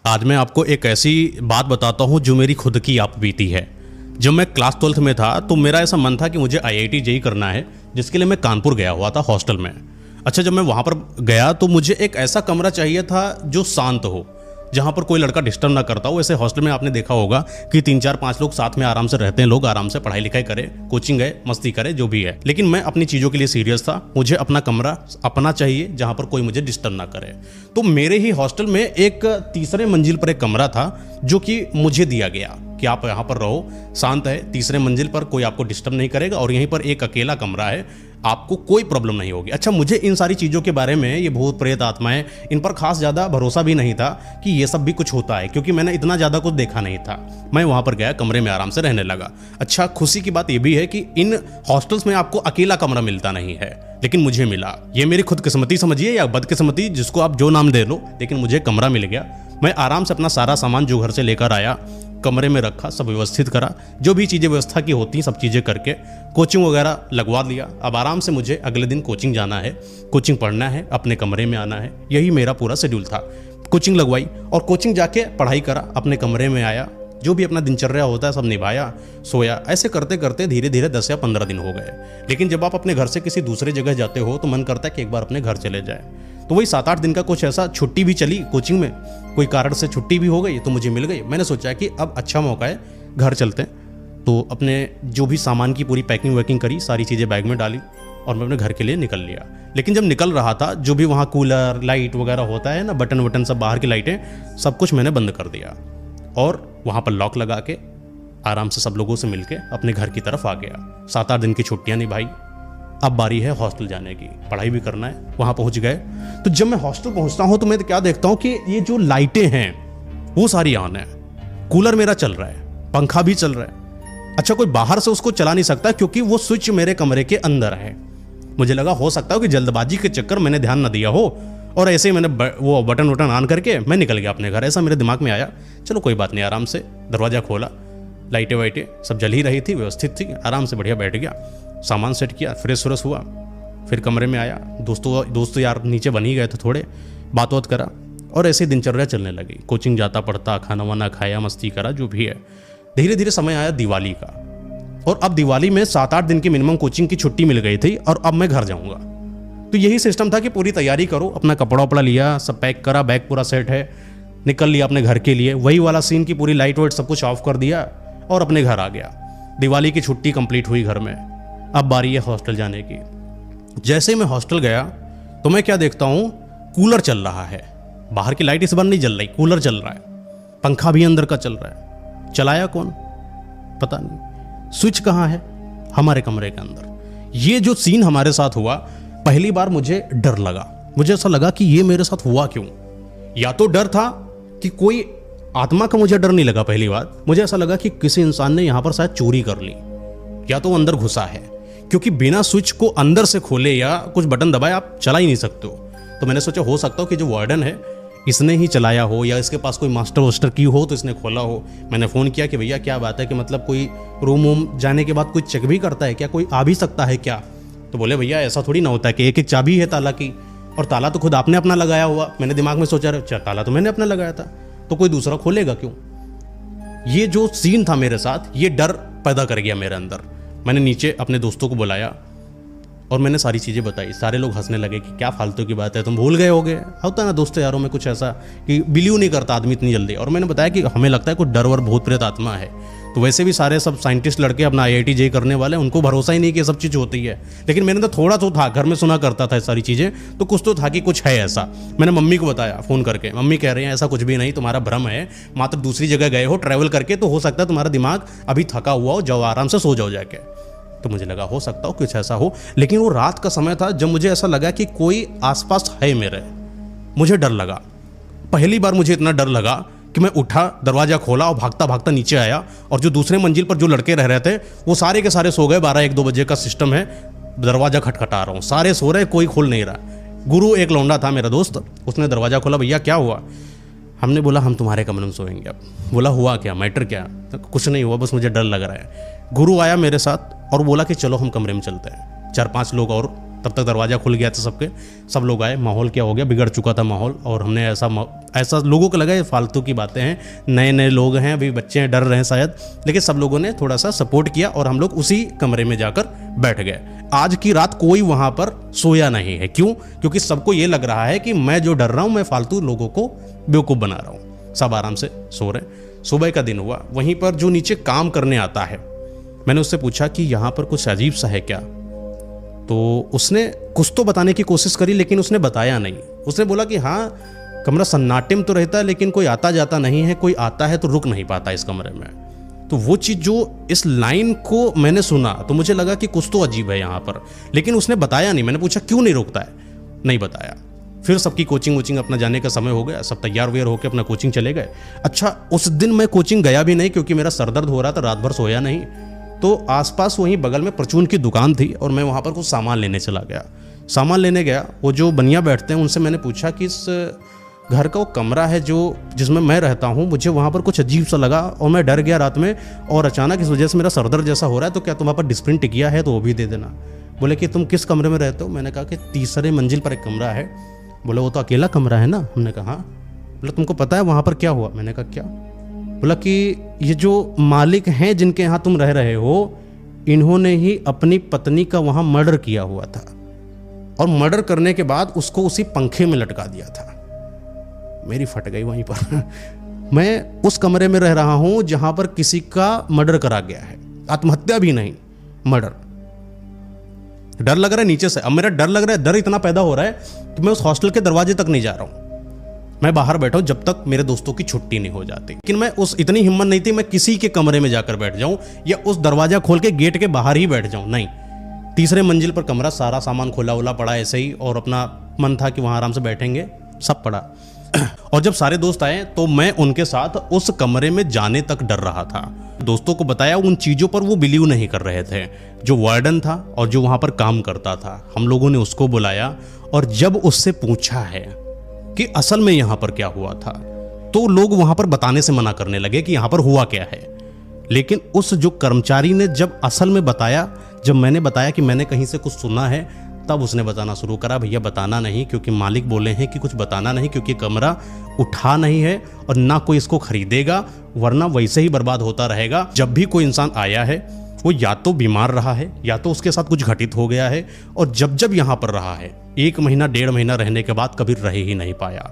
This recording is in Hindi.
आज मैं आपको एक ऐसी बात बताता हूँ जो मेरी खुद की आप बीती है। जब मैं क्लास 12th में था तो मेरा ऐसा मन था कि मुझे IIT JEE करना है, जिसके लिए मैं कानपुर गया हुआ था हॉस्टल में। अच्छा, जब मैं वहाँ पर गया तो मुझे एक ऐसा कमरा चाहिए था जो शांत हो, जहाँ पर कोई लड़का डिस्टर्ब ना करता हो। ऐसे हॉस्टल में आपने देखा होगा कि 3-4-5 लोग साथ में आराम से रहते हैं, लोग आराम से पढ़ाई लिखाई करें, कोचिंग गए, मस्ती करे, जो भी है। लेकिन मैं अपनी चीज़ों के लिए सीरियस था। मुझे अपना कमरा अपना चाहिए जहाँ पर कोई मुझे डिस्टर्ब ना करे। तो मेरे ही हॉस्टल में एक तीसरे मंजिल पर एक कमरा था जो कि मुझे दिया गया कि आप यहाँ पर रहो, शांत है, तीसरे मंजिल पर कोई आपको डिस्टर्ब नहीं करेगा और यहीं पर एक अकेला कमरा है, आपको कोई प्रॉब्लम नहीं होगी। अच्छा, मुझे इन सारी चीज़ों के बारे में, ये भूत प्रेत आत्माएं, इन पर खास ज़्यादा भरोसा भी नहीं था कि ये सब भी कुछ होता है, क्योंकि मैंने इतना ज़्यादा कुछ देखा नहीं था। मैं वहाँ पर गया, कमरे में आराम से रहने लगा। अच्छा, खुशी की बात ये भी है कि इन हॉस्टल्स में आपको अकेला कमरा मिलता नहीं है, लेकिन मुझे मिला। ये मेरी खुदकिस्मती समझिए या बदकिस्मती, जिसको आप जो नाम दे लो, लेकिन मुझे कमरा मिल गया। मैं आराम से अपना सारा सामान जो घर से लेकर आया कमरे में रखा, सब व्यवस्थित करा, जो भी चीज़ें व्यवस्था की होती सब चीज़ें करके कोचिंग वगैरह लगवा लिया। अब आराम से मुझे अगले दिन कोचिंग जाना है, कोचिंग पढ़ना है, अपने कमरे में आना है, यही मेरा पूरा शेड्यूल था। कोचिंग लगवाई और कोचिंग जाके पढ़ाई करा, अपने कमरे में आया, जो भी अपना दिनचर्या होता है सब निभाया, सोया। ऐसे करते करते धीरे धीरे 10 या 15 दिन हो गए। लेकिन जब आप अपने घर से किसी दूसरे जगह जाते हो तो मन करता है कि एक बार अपने घर चले जाए। तो वही 7-8 दिन का कुछ ऐसा छुट्टी भी चली कोचिंग में, कोई कारण से छुट्टी भी हो गई तो मुझे मिल गई। मैंने सोचा कि अब अच्छा मौका है, घर चलते हैं। तो अपने जो भी सामान की पूरी पैकिंग वैकिंग करी, सारी चीज़ें बैग में डाली और मैं अपने घर के लिए निकल लिया। लेकिन जब निकल रहा था, जो भी वहाँ कूलर लाइट वगैरह होता है ना, बटन वटन सब बाहर की लाइटें, सब कुछ मैंने बंद कर दिया और वहाँ पर लॉक लगा के आराम से सब लोगों से मिलके अपने घर की तरफ आ गया। 7-8 दिन की छुट्टियाँ निभाई। अब बारी है हॉस्टल जाने की, पढ़ाई भी करना है। वहाँ पहुँच गए तो जब मैं हॉस्टल पहुँचता हूँ तो मैं क्या देखता हूँ कि ये जो लाइटें हैं वो सारी ऑन है, कूलर मेरा चल रहा है, पंखा भी चल रहा है। अच्छा, कोई बाहर से उसको चला नहीं सकता क्योंकि वो स्विच मेरे कमरे के अंदर है। मुझे लगा हो सकता है कि जल्दबाजी के चक्कर मैंने ध्यान न दिया हो और ऐसे ही मैंने वो बटन वटन ऑन करके मैं निकल गया अपने घर। ऐसा मेरे दिमाग में आया। चलो कोई बात नहीं, आराम से दरवाज़ा खोला, लाइटें वाइटें सब जल ही रही थी, व्यवस्थित थी, आराम से बढ़िया बैठ गया, सामान सेट किया, फ्रेश व्रेश हुआ, फिर कमरे में आया। दोस्त यार नीचे बन ही गए थे, थोड़े बात बात करा और ऐसे दिनचर्या चलने लगी। कोचिंग जाता, पढ़ता, खाना वाना खाया, मस्ती करा, जो भी है। धीरे धीरे समय आया दिवाली का और अब दिवाली में 7-8 दिन की मिनिमम कोचिंग की छुट्टी मिल गई थी और अब मैं घर जाऊँगा। तो यही सिस्टम था कि पूरी तैयारी करो, अपना कपड़ा वपड़ा लिया, सब पैक करा, बैग पूरा सेट है, निकल लिया अपने घर के लिए। वही वाला सीन की पूरी लाइट वाइट सब कुछ ऑफ कर दिया और अपने घर आ गया। दिवाली की छुट्टी कंप्लीट हुई घर में। अब बारी है हॉस्टल जाने की। जैसे ही मैं हॉस्टल गया तो मैं क्या देखता हूँ, कूलर चल रहा है, बाहर की लाइट इस बार नहीं जल रही, कूलर चल रहा है, पंखा भी अंदर का चल रहा है। चलाया कौन पता नहीं, स्विच कहाँ है, हमारे कमरे के अंदर। ये जो सीन हमारे साथ हुआ, पहली बार मुझे डर लगा। मुझे ऐसा लगा कि ये मेरे साथ हुआ क्यों। या तो डर था कि कोई आत्मा का, मुझे डर नहीं लगा। पहली बात मुझे ऐसा लगा कि किसी इंसान ने यहाँ पर शायद चोरी कर ली, या तो वो अंदर घुसा है, क्योंकि बिना स्विच को अंदर से खोले या कुछ बटन दबाए आप चला ही नहीं सकते हो। तो मैंने सोचा हो सकता हो कि जो वार्डन है इसने ही चलाया हो, या इसके पास कोई मास्टर वोस्टर की हो तो इसने खोला हो। मैंने फ़ोन किया कि भैया क्या बात है, कि मतलब कोई रूम वूम जाने के बाद कोई चेक भी करता है क्या, कोई आ भी सकता है क्या। तो बोले भैया ऐसा थोड़ी ना होता है कि एक एक चाबी है ताला की, और ताला तो खुद आपने अपना लगाया हुआ। मैंने दिमाग में सोचा अच्छा ताला तो मैंने अपना लगाया था, तो कोई दूसरा खोलेगा क्यों। ये जो सीन था मेरे साथ, ये डर पैदा कर गया मेरे अंदर। मैंने नीचे अपने दोस्तों को बुलाया और मैंने सारी चीज़ें बताई। सारे लोग हंसने लगे कि क्या फालतू की बात है, तुम भूल गए होगे। होता है ना दोस्तों यारों में कुछ ऐसा कि बिलीव नहीं करता आदमी इतनी जल्दी। और मैंने बताया कि हमें लगता है कुछ डर वर भूत प्रेत आत्मा है। तो वैसे भी सारे सब साइंटिस्ट लड़के अपना IIT JEE करने वाले, उनको भरोसा ही नहीं कि ये सब चीज़ होती है। लेकिन मैंने तो थोड़ा तो था, घर में सुना करता था सारी चीज़ें, तो कुछ तो था कि कुछ है ऐसा। मैंने मम्मी को बताया फ़ोन करके, मम्मी कह रही हैं ऐसा कुछ भी नहीं, तुम्हारा भ्रम है, मात्र दूसरी जगह गए हो ट्रैवल करके, तो हो सकता है तुम्हारा दिमाग अभी थका हुआ हो, जाओ आराम से सो जाओ जाके। तो मुझे लगा हो सकता हो कुछ ऐसा हो। लेकिन वो रात का समय था जब मुझे ऐसा लगा कि कोई आसपास है मेरे। मुझे डर लगा, पहली बार मुझे इतना डर लगा कि मैं उठा, दरवाज़ा खोला और भागता भागता नीचे आया। और जो दूसरे मंजिल पर जो लड़के रह रहे थे वो सारे के सारे सो गए। 12-1-2 बजे का सिस्टम है, दरवाज़ा खटखटा रहा हूँ, सारे सो रहे, कोई खोल नहीं रहा। गुरु एक लौंडा था मेरा दोस्त, उसने दरवाज़ा खोला, भैया क्या हुआ। हमने बोला हम तुम्हारे कमरे में सोएंगे। अब बोला हुआ क्या, मैटर क्या। तो कुछ नहीं हुआ, बस मुझे डर लग रहा है। गुरु आया मेरे साथ और बोला कि चलो हम कमरे में चलते हैं। 4-5 लोग और तब तक दरवाज़ा खुल गया था सबके, सब लोग आए। माहौल क्या हो गया, बिगड़ चुका था माहौल। और हमने ऐसा लोगों को लगा ये फालतू की बातें हैं, नए नए लोग हैं, अभी बच्चे हैं, डर रहे हैं शायद, लेकिन सब लोगों ने थोड़ा सा सपोर्ट किया और हम लोग उसी कमरे में जाकर बैठ गए। आज की रात कोई वहाँ पर सोया नहीं है। क्यों? क्योंकि सबको ये लग रहा है कि मैं जो डर रहा हूँ, मैं फालतू लोगों को बेवकूफ़ बना रहा हूँ। सब आराम से सो रहे। सुबह का दिन हुआ। वहीं पर जो नीचे काम करने आता है, मैंने उससे पूछा कि यहाँ पर कुछ अजीब सा है क्या? तो उसने कुछ तो बताने की कोशिश करी, लेकिन उसने बताया नहीं। उसने बोला कि हाँ, कमरा सन्नाटे में तो रहता है, लेकिन कोई आता जाता नहीं है, कोई आता है तो रुक नहीं पाता इस कमरे में। तो वो चीज़ जो इस लाइन को मैंने सुना तो मुझे लगा कि कुछ तो अजीब है यहाँ पर, लेकिन उसने बताया नहीं। मैंने पूछा क्यों नहीं रुकता है, नहीं बताया। फिर सबकी कोचिंग अपना जाने का समय हो गया, सब तैयार व्यार होकर अपना कोचिंग चले गए। अच्छा, उस दिन मैं कोचिंग गया भी नहीं क्योंकि मेरा सर दर्द हो रहा था, रात भर सोया नहीं। तो आसपास वहीं बगल में परचून की दुकान थी और मैं वहाँ पर कुछ सामान लेने चला गया। सामान लेने गया, वो जो बनिया बैठते हैं उनसे मैंने पूछा कि इस घर का वो कमरा है जिसमें मैं रहता हूँ, मुझे वहाँ पर कुछ अजीब सा लगा और मैं डर गया रात में, और अचानक इस वजह से मेरा सर दर्द जैसा हो रहा है, तो क्या तुम वहाँ पर डिस्प्रिन टिकिया है तो वो भी दे देना। बोले कि तुम किस कमरे में रहते हो? मैंने कहा कि तीसरे मंजिल पर एक कमरा है। बोले वो तो अकेला कमरा है ना? हमने कहा हाँ। बोला तुमको पता है वहाँ पर क्या हुआ? मैंने कहा क्या? बोला कि ये जो मालिक हैं जिनके यहाँ तुम रह रहे हो, इन्होंने ही अपनी पत्नी का वहाँ मर्डर किया हुआ था, और मर्डर करने के बाद उसको उसी पंखे में लटका दिया था। मेरी फट गई वहीं पर। मैं उस कमरे में रह रहा हूँ जहाँ पर किसी का मर्डर करा गया है, आत्महत्या भी नहीं, मर्डर। डर लग रहा है नीचे से। अब मेरा डर लग रहा है, डर इतना पैदा हो रहा है कि मैं उस हॉस्टल के दरवाजे तक नहीं जा रहा हूँ। मैं बाहर बैठा हूँ जब तक मेरे दोस्तों की छुट्टी नहीं हो जाती। लेकिन मैं इतनी हिम्मत नहीं थी मैं किसी के कमरे में जाकर बैठ जाऊं या उस दरवाजा खोल के गेट के बाहर ही बैठ जाऊं। नहीं, तीसरे मंजिल पर कमरा, सारा सामान खोला उला पड़ा ऐसे ही, और अपना मन था कि वहां आराम से बैठेंगे, सब पड़ा। और जब सारे दोस्त आए तो मैं उनके साथ उस कमरे में जाने तक डर रहा था। दोस्तों को बताया, उन चीज़ों पर वो बिलीव नहीं कर रहे थे। जो वार्डन था और जो वहाँ पर काम करता था, हम लोगों ने उसको बुलाया और जब उससे पूछा है कि असल में यहाँ पर क्या हुआ था, तो लोग वहाँ पर बताने से मना करने लगे कि यहाँ पर हुआ क्या है। लेकिन उस जो कर्मचारी ने जब असल में बताया, जब मैंने बताया कि मैंने कहीं से कुछ सुना है, तब उसने बताना शुरू करा, भैया बताना नहीं, क्योंकि मालिक बोले हैं कि कुछ बताना नहीं, क्योंकि कमरा उठा नहीं है और ना कोई इसको खरीदेगा, वरना वैसे ही बर्बाद होता रहेगा। जब भी कोई इंसान आया है वो या तो बीमार रहा है या तो उसके साथ कुछ घटित हो गया है, और जब जब यहाँ पर रहा है 1 महीना 1.5 महीना रहने के बाद कभी रह ही नहीं पाया।